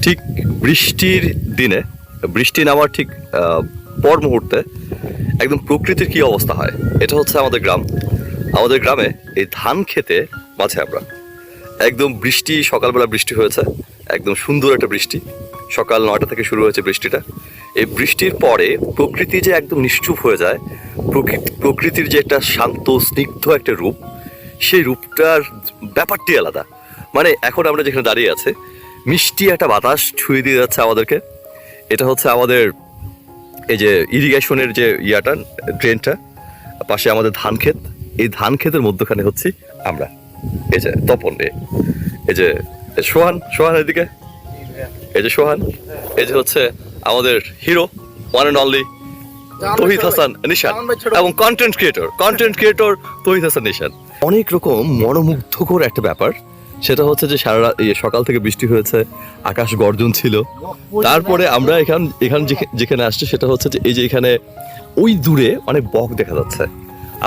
ঠিক বৃষ্টির দিনে, বৃষ্টি নামার ঠিক পর মুহূর্তে একদম প্রকৃতির কি অবস্থা হয়, এটা হচ্ছে আমাদের গ্রাম। আমাদের গ্রামে এই ধান খেতে মাঝে আমরা একদম বৃষ্টি, সকালবেলা বৃষ্টি হয়েছে, একদম সুন্দর একটা বৃষ্টি, সকাল 9টা থেকে শুরু হয়েছে বৃষ্টিটা। এই বৃষ্টির পরে প্রকৃতি যে একদম নিশ্চুপ হয়ে যায়, প্রকৃতির যে একটা শান্ত স্নিগ্ধ একটা রূপ, সেই রূপটার ব্যাপারটি আলাদা। মানে এখন আমরা যেখানে দাঁড়িয়ে আছে, মিষ্টি একটা বাতাস ছুঁয়ে দিয়ে যাচ্ছে আমাদেরকে। এটা হচ্ছে আমাদের এই যে ইরিগেশনের যে ইয়াটা, ড্রেনটা, পাশে আমাদের ধান ক্ষেত। এই ধান ক্ষেতের মধ্যখানে হচ্ছে আমরা, এই যে তপন রে, এই যে সোহান এদিকে, এই যে সোহান, এই যে হচ্ছে আমাদের হিরো, ওয়ান অ্যান্ড অনলি তৌহিদ হাসান নিশান, এবং কন্টেন্ট ক্রিয়েটর তৌহিদ হাসান নিশান। অনেক রকম মনোমুগ্ধকর একটা ব্যাপার, সেটা হচ্ছে যে সারা সকাল থেকে বৃষ্টি হয়েছে, আকাশ গর্জন ছিল। তারপরে আমরা এখান যেখানে আসছি সেটা হচ্ছে যে এই যে এখানে ওই দূরে অনেক বক দেখা যাচ্ছে।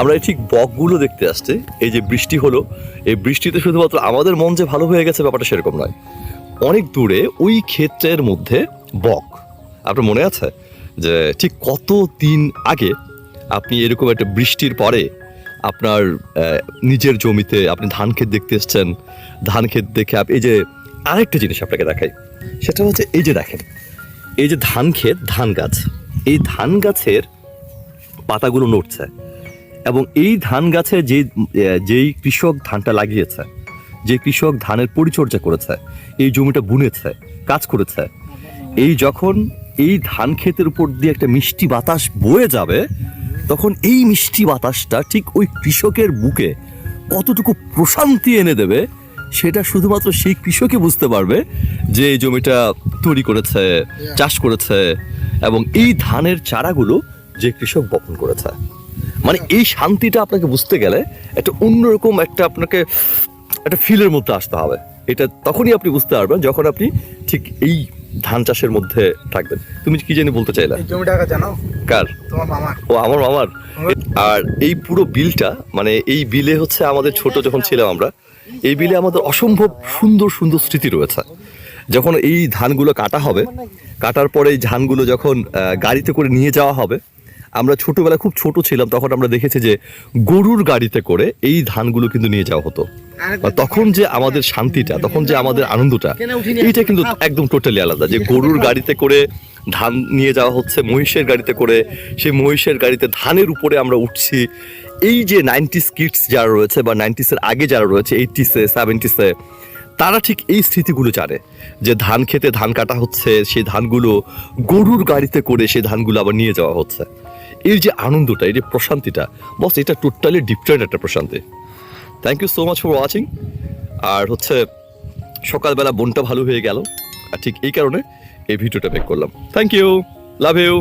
আমরা ঠিক বকগুলো দেখতে আসছি। এই যে বৃষ্টি হলো, এই বৃষ্টিতে শুধুমাত্র আমাদের মন যে ভালো হয়ে গেছে ব্যাপারটা সেরকম নয়। অনেক দূরে ওই ক্ষেত্রের মধ্যে বক। আপনার মনে আছে যে ঠিক কত দিন আগে আপনি এরকম একটা বৃষ্টির পরে আপনার নিজের জমিতে আপনি ধান ক্ষেত দেখতে এসছেন। ধান ক্ষেত দেখে এই যে আরেকটা জিনিস আপনাকে দেখাই, সেটা হচ্ছে এই যে দেখেন, এই যে ধান ক্ষেত, ধান গাছ, এই ধান গাছের পাতাগুলো নড়ছে, এবং এই ধান গাছে যেই কৃষক ধানটা লাগিয়েছে, যে কৃষক ধানের পরিচর্যা করেছে, এই জমিটা বুনেছে, কাজ করেছে, এই যখন এই ধান ক্ষেতের উপর দিয়ে একটা মিষ্টি বাতাস বয়ে যাবে, তখন এই মিষ্টি বাতাসটা ঠিক ওই কৃষকের বুকে কতটুকু প্রশান্তি এনে দেবে, সেটা শুধুমাত্র সেই কৃষকই বুঝতে পারবে যে এই জমিটা তৈরি করেছে, চাষ করেছে, এবং এই ধানের চারাগুলো যে কৃষক বপন করেছে। মানে এই শান্তিটা আপনাকে বুঝতে গেলে একটা অন্যরকম আপনাকে একটা ফিলের মধ্যে আসতে হবে। এটা তখনই আপনি বুঝতে পারবেন যখন আপনি ঠিক এই ধান চাষের মধ্যে থাকবেন। তুমি কি জানি বলতে চাইলা? জমিটা জানো কার? তোমার মামার। ও, আমার মামার। আর এই পুরো বিলটা, মানে এই বিলে হচ্ছে আমাদের ছোট যখন ছিলাম আমরা, এই বিলে আমাদের অসম্ভব সুন্দর সুন্দর স্মৃতি রয়েছে। যখন এই ধানগুলো কাটা হবে, কাটার পরে এই ধানগুলো যখন গাড়িতে করে নিয়ে যাওয়া হবে, আমরা ছোটবেলায় খুব ছোট ছিলাম, তখন আমরা দেখেছি যে গরুর গাড়িতে করে এই ধানগুলো কিন্তু নিয়ে যাওয়া হতো। তখন যে আমাদের শান্তিটা, তখন যে আমাদের আনন্দটা, এইটা কিন্তু একদম টোটালি আলাদা। যে গরুর গাড়িতে করে ধান নিয়ে যাওয়া হচ্ছে, মহিষের গাড়িতে করে, সেই মহিষের গাড়িতে ধানের উপরে আমরা উঠছি। এই যে 90s কিডস যারা রয়েছে, বা 90s-এর আগে যারা রয়েছে, 80s-এ 70s-এ, তারা ঠিক এই স্মৃতিগুলো জানে যে ধান খেতে ধান কাটা হচ্ছে, সেই ধানগুলো গরুর গাড়িতে করে সেই ধানগুলো আবার নিয়ে যাওয়া হচ্ছে। এর যে আনন্দটা, এই যে প্রশান্তিটা, বস, এটা টোটালি ডিফারেন্ট একটা প্রশান্তি। Thank you so much for watching. আর হচ্ছে সকালবেলা মনটা ভালো হয়ে গেল, আর ঠিক এই কারণে এই ভিডিওটা মেক করলাম। Thank you, love you.